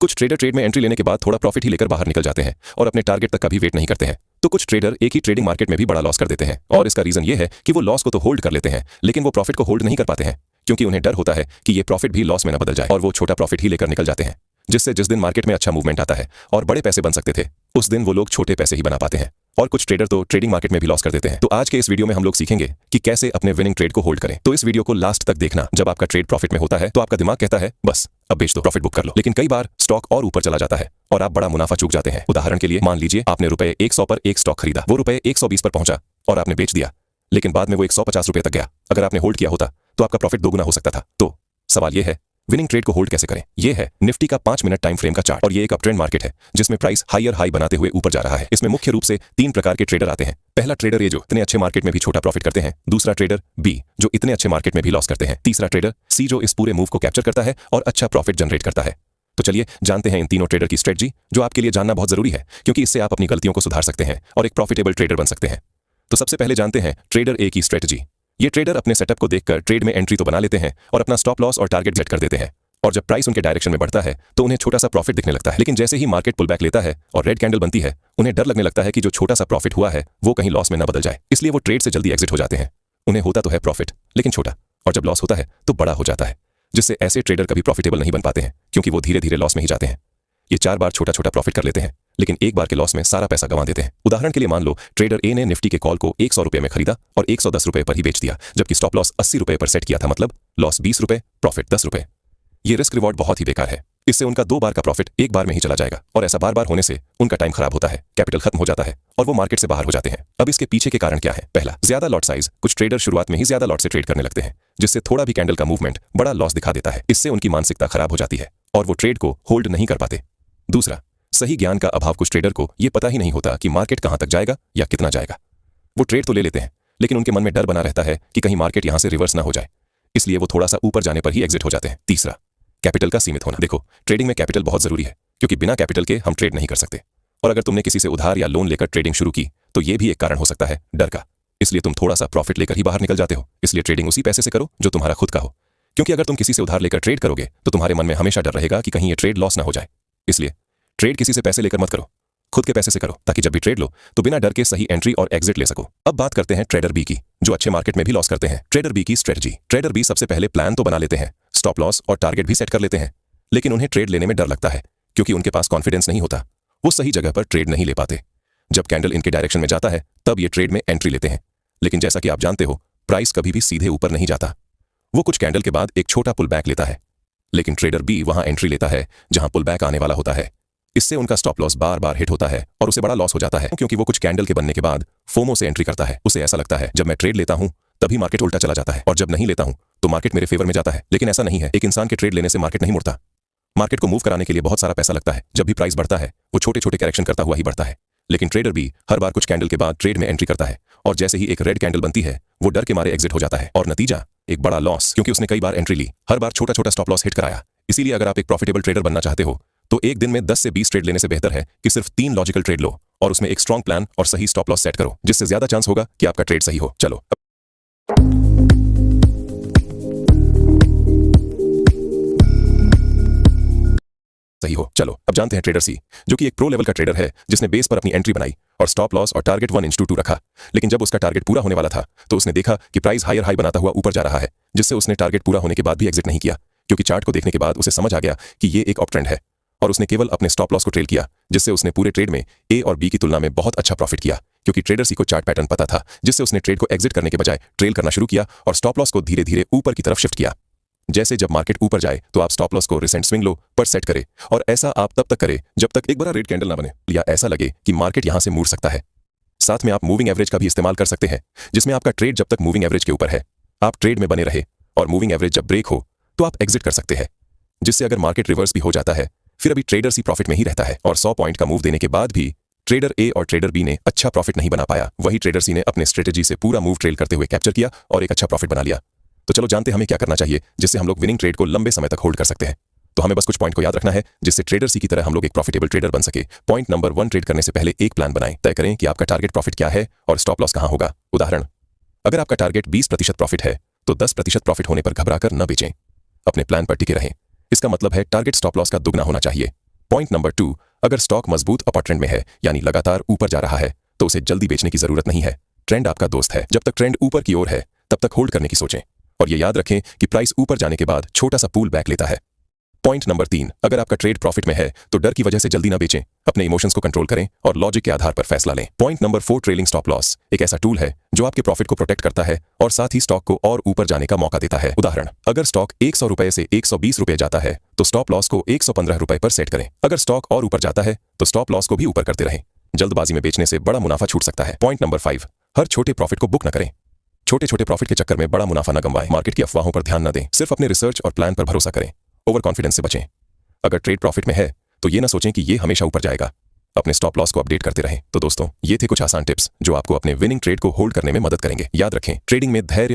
कुछ trader trade में entry लेने के बाद थोड़ा प्रॉफिट ही लेकर बाहर निकल जाते हैं और अपने टारगेट तक का भी वेट नहीं करते हैं। तो कुछ ट्रेडर एक ही ट्रेडिंग मार्केट में भी बड़ा लॉस कर देते हैं और इसका रीजन ये है कि वो लॉस को तो होल्ड कर लेते हैं लेकिन वो प्रॉफिट को होल्ड नहीं कर पाते हैं, क्योंकि उन्हें डर होता है कि ये प्रॉफिट भी लॉस में न बदल जाए और वो छोटा प्रॉफिट ही लेकर निकल जाते हैं, जिससे जिस दिन मार्केट में अच्छा मूवमेंट आता है और बड़े पैसे बन सकते थे उस दिन वो लोग छोटे पैसे ही बना पाते हैं। और कुछ ट्रेडर तो ट्रेडिंग मार्केट में भी लॉस कर देते हैं। तो आज के इस वीडियो में हम लोग सीखेंगे कि कैसे अपने विनिंग ट्रेड को होल्ड करें। तो इस वीडियो को लास्ट तक देखना। जब आपका ट्रेड प्रॉफिट में होता है तो आपका दिमाग कहता है बस अब बेच दो, प्रॉफिट बुक कर लो, लेकिन कई बार स्टॉक और ऊपर चला जाता है और आप बड़ा मुनाफा चूक जाते हैं। उदाहरण के लिए मान लीजिए आपने रुपए 100 पर एक स्टॉक खरीदा, वो रुपए 120 पर पहुंचा और आपने बेच दिया, लेकिन बाद में वो 150 रुपए तक गया। अगर आपने होल्ड किया होता तो आपका प्रॉफिट दोगुना हो सकता था। तो सवाल ये है विनिंग ट्रेड को होल्ड कैसे करें। ये है निफ्टी का 5 मिनट टाइम फ्रेम का चार्ट और ये एक अपट्रेंड मार्केट है जिसमें प्राइस हायर हाई बनाते हुए ऊपर जा रहा है। इसमें मुख्य रूप से 3 प्रकार के ट्रेडर आते हैं। पहला ट्रेडर ए जो इतने अच्छे मार्केट में भी छोटा प्रॉफिट करते हैं, दूसरा ट्रेडर बी जो इतने अच्छे मार्केट में भी लॉस करते हैं, तीसरा ट्रेडर सी जो इस पूरे मूव को कैप्चर करता है और अच्छा प्रॉफिट जनरेट करता है। तो चलिए जानते हैं इन तीनों ट्रेडर की स्ट्रेटजी, जो आपके लिए जानना बहुत जरूरी है क्योंकि इससे आप अपनी गलतियों को सुधार सकते हैं और एक प्रॉफिटेबल ट्रेडर बन सकते हैं। तो सबसे पहले जानते हैं ट्रेडर ए की स्ट्रेटजी। ये ट्रेडर अपने सेटअप को देखकर ट्रेड में एंट्री तो बना लेते हैं और अपना स्टॉप लॉस और टारगेट सेट कर देते हैं और जब प्राइस उनके डायरेक्शन में बढ़ता है तो उन्हें छोटा सा प्रॉफिट दिखने लगता है, लेकिन जैसे ही मार्केट पुल बैक लेता है और रेड कैंडल बनती है उन्हें डर लगने लगता है कि जो छोटा सा प्रॉफिट हुआ है वो कहीं लॉस में न बदल जाए, इसलिए वो ट्रेड से जल्दी एग्जिट हो जाते हैं। उन्हें होता तो है प्रॉफिट लेकिन छोटा, और जब लॉस होता है तो बड़ा हो जाता है, जिससे ऐसे ट्रेडर कभी प्रॉफिटेबल नहीं बन पाते हैं क्योंकि वो धीरे धीरे लॉस में ही जाते हैं। ये 4 बार छोटा छोटा प्रॉफिट कर लेते हैं लेकिन एक बार के लॉस में सारा पैसा गंवा देते हैं। उदाहरण के लिए मान लो ट्रेडर ए ने निफ्टी के कॉल को 100 रुपए में खरीदा और 110 रुपए पर ही बेच दिया, जबकि स्टॉप लॉस 80 रुपए पर सेट किया था, मतलब लॉस 20 रुपए, प्रॉफिट 10 रुपए। ये रिस्क रिवॉर्ड बहुत ही बेकार है। इससे उनका 2 बार का प्रॉफिट एक बार में ही चला जाएगा और ऐसा बार बार होने से उनका टाइम खराब होता है, कैपिटल खत्म हो जाता है और वो मार्केट से बाहर हो जाते हैं। अब इसके पीछे के कारण क्या है? पहला, ज्यादा लॉट साइज। कुछ ट्रेडर शुरुआत में ही ज्यादा लॉट से ट्रेड करने लगते हैं जिससे थोड़ा भी कैंडल का मूवमेंट बड़ा लॉस दिखा देता है। इससे उनकी मानसिकता खराब हो जाती है और वो ट्रेड को होल्ड नहीं कर पाते। दूसरा, सही ज्ञान का अभाव। कुछ ट्रेडर को ये पता ही नहीं होता कि मार्केट कहां तक जाएगा या कितना जाएगा। वो ट्रेड तो ले लेते हैं लेकिन उनके मन में डर बना रहता है कि कहीं मार्केट यहां से रिवर्स ना हो जाए, इसलिए वो थोड़ा सा ऊपर जाने पर ही एग्जिट हो जाते हैं। तीसरा, कैपिटल का सीमित होना। देखो, ट्रेडिंग में कैपिटल बहुत जरूरी है क्योंकि बिना कैपिटल के हम ट्रेड नहीं कर सकते और अगर तुमने किसी से उधार या लोन लेकर ट्रेडिंग शुरू की तो ये भी एक कारण हो सकता है डर का, इसलिए तुम थोड़ा सा प्रॉफिट लेकर ही बाहर निकल जाते हो। इसलिए ट्रेडिंग उसी पैसे से करो जो तुम्हारा खुद का हो, क्योंकि अगर तुम किसी से उधार लेकर ट्रेड करोगे तो तुम्हारे मन में हमेशा डर रहेगा कि कहीं ये ट्रेड लॉस ना हो जाए। इसलिए ट्रेड किसी से पैसे लेकर मत करो, खुद के पैसे से करो, ताकि जब भी ट्रेड लो तो बिना डर के सही एंट्री और एग्जिट ले सको। अब बात करते हैं ट्रेडर बी की, जो अच्छे मार्केट में भी लॉस करते हैं। ट्रेडर बी की स्ट्रेटजी। ट्रेडर बी सबसे पहले प्लान तो बना लेते हैं, स्टॉप लॉस और टारगेट भी सेट कर लेते हैं, लेकिन उन्हें ट्रेड लेने में डर लगता है क्योंकि उनके पास कॉन्फिडेंस नहीं होता। वो सही जगह पर ट्रेड नहीं ले पाते। जब कैंडल इनके डायरेक्शन में जाता है तब ये ट्रेड में एंट्री लेते हैं, लेकिन जैसा कि आप जानते हो प्राइस कभी भी सीधे ऊपर नहीं जाता। वो कुछ कैंडल के बाद एक छोटा पुल बैक लेता है, लेकिन ट्रेडर बी वहां एंट्री लेता है जहां पुल बैक आने वाला होता है। इससे उनका स्टॉप लॉस बार बार हिट होता है और उसे बड़ा लॉस हो जाता है क्योंकि वो कुछ कैंडल के बनने के बाद फोमो से एंट्री करता है। उसे ऐसा लगता है जब मैं ट्रेड लेता हूं तभी मार्केट उल्टा चला जाता है और जब नहीं लेता हूं तो मार्केट मेरे फेवर में जाता है, लेकिन ऐसा नहीं है। एक इंसान के ट्रेड लेने से मार्केट नहीं मुड़ता। मार्केट को मूव कराने के लिए बहुत सारा पैसा लगता है। जब भी प्राइस बढ़ता है वो छोटे छोटे करेक्शन करता हुआ ही बढ़ता है, लेकिन ट्रेडर भी हर बार कुछ कैंडल के बाद ट्रेड में एंट्री करता है और जैसे ही एक रेड कैंडल बनती है वो डर के मारे एग्जिट हो जाता है और नतीजा एक बड़ा लॉस, क्योंकि उसने कई बार एंट्री ली, हर बार छोटा छोटा स्टॉप लॉस हिट कराया। इसीलिए अगर आप एक प्रॉफिटेबल ट्रेडर बनना चाहते हो तो एक दिन में 10 से 20 ट्रेड लेने से बेहतर है कि सिर्फ 3 लॉजिकल ट्रेड लो और उसमें एक स्ट्रॉन्ग प्लान और सही स्टॉप लॉस सेट करो, जिससे ज्यादा चांस होगा कि आपका ट्रेड सही हो। चलो अब जानते हैं ट्रेडर सी, जो कि एक प्रो लेवल का ट्रेडर है जिसने बेस पर अपनी एंट्री बनाई और स्टॉप लॉस और टारगेट 1:2 रखा। लेकिन जब उसका टारगेट पूरा होने वाला था तो उसने देखा कि प्राइस हायर हाई बनाता हुआ ऊपर जा रहा है, जिससे उसने टारगेट पूरा होने के बाद भी एग्जिट नहीं किया, क्योंकि चार्ट को देखने के बाद उसे समझ आ गया कि ये एक अप ट्रेंड है और उसने केवल अपने स्टॉप लॉस को ट्रेल किया, जिससे उसने पूरे ट्रेड में ए और बी की तुलना में बहुत अच्छा प्रॉफिट किया, क्योंकि ट्रेडर सी को चार्ट पैटर्न पता था, जिससे उसने ट्रेड को एग्जिट करने के बजाय ट्रेल करना शुरू किया और स्टॉप लॉस को धीरे धीरे ऊपर की तरफ शिफ्ट किया। जैसे जब मार्केट ऊपर जाए तो आप स्टॉप लॉस को रिसेंट स्विंग लो पर सेट करें और ऐसा आप तब तक करें जब तक एक बड़ा रेड कैंडल ना बने या ऐसा लगे कि मार्केट यहां से मुड़ सकता है। साथ में आप मूविंग एवरेज का भी इस्तेमाल कर सकते हैं, जिसमें आपका ट्रेड जब तक मूविंग एवरेज के ऊपर है आप ट्रेड में बने रहे और मूविंग एवरेज जब ब्रेक हो तो आप एग्जिट कर सकते हैं, जिससे अगर मार्केट रिवर्स भी हो जाता है फिर अभी ट्रेडर सी प्रॉफिट में ही रहता है और 100 पॉइंट का मूव देने के बाद भी ट्रेडर ए और ट्रेडर बी ने अच्छा प्रॉफिट नहीं बना पाया। वही ट्रेडर सी ने अपने स्ट्रेटेजी से पूरा मूव ट्रेल करते हुए कैप्चर किया और एक अच्छा प्रॉफिट बना लिया। तो चलो जानते हैं हमें क्या करना चाहिए जिससे हम लोग विनिंग ट्रेड को लंबे समय तक होल्ड कर सकते हैं। तो हमें बस कुछ पॉइंट को याद रखना है जिससे ट्रेडर सी की तरह हम लोग एक प्रॉफिटेबल ट्रेडर बन सके। पॉइंट नंबर 1, ट्रेड करने से पहले एक प्लान बनाएं। तय करें कि आपका टारगेट प्रॉफिट क्या है और स्टॉप लॉस कहां होगा। उदाहरण, अगर आपका टारगेट 20% प्रॉफिट है तो 10% प्रॉफिट होने पर घबराकर न बेचें, अपने प्लान पर टिके रहें। इसका मतलब है टारगेट स्टॉप लॉस का दुगना होना चाहिए। पॉइंट नंबर 2, अगर स्टॉक मजबूत अपर ट्रेंड में है यानी लगातार ऊपर जा रहा है तो उसे जल्दी बेचने की जरूरत नहीं है। ट्रेंड आपका दोस्त है। जब तक ट्रेंड ऊपर की ओर है तब तक होल्ड करने की सोचें और ये याद रखें कि प्राइस ऊपर जाने के बाद छोटा सा पुल बैक लेता है। पॉइंट नंबर 3, अगर आपका ट्रेड प्रॉफिट में है तो डर की वजह से जल्दी ना बेचें, अपने इमोशंस को कंट्रोल करें और लॉजिक के आधार पर फैसला लें। Point number 4, trailing stop loss एक ऐसा टूल है जो आपके प्रॉफिट को प्रोटेक्ट करता है और साथ ही स्टॉक को और ऊपर जाने का मौका देता है। उदाहरण, अगर स्टॉक 100 रुपए से 120 रुपए जाता है तो स्टॉप लॉस को 115 रुपए पर सेट करें। अगर स्टॉक और ऊपर जाता है तो स्टॉप लॉस को भी ऊपर करते रहें। जल्दबाजी में बेचने से बड़ा मुनाफा छूट सकता है। पॉइंट नंबर 5, हर छोटे प्रॉफिट को बुक न करें। छोटे छोटे प्रॉफिट के चक्कर में बड़ा मुनाफा न गंवाएं। मार्केट की अफवाहों पर ध्यान न दें, सिर्फ अपने रिसर्च और प्लान पर भरोसा करें। ओवर कॉन्फिडेंस से बचें। अगर ट्रेड प्रॉफिट में है तो ये ना सोचें कि ये हमेशा ऊपर जाएगा। अपने स्टॉप लॉस को अपडेट करते रहें। तो दोस्तों, ये थे कुछ आसान टिप्स जो आपको अपने विनिंग ट्रेड को होल्ड करने में मदद करेंगे। याद रखें, ट्रेडिंग में धैर्य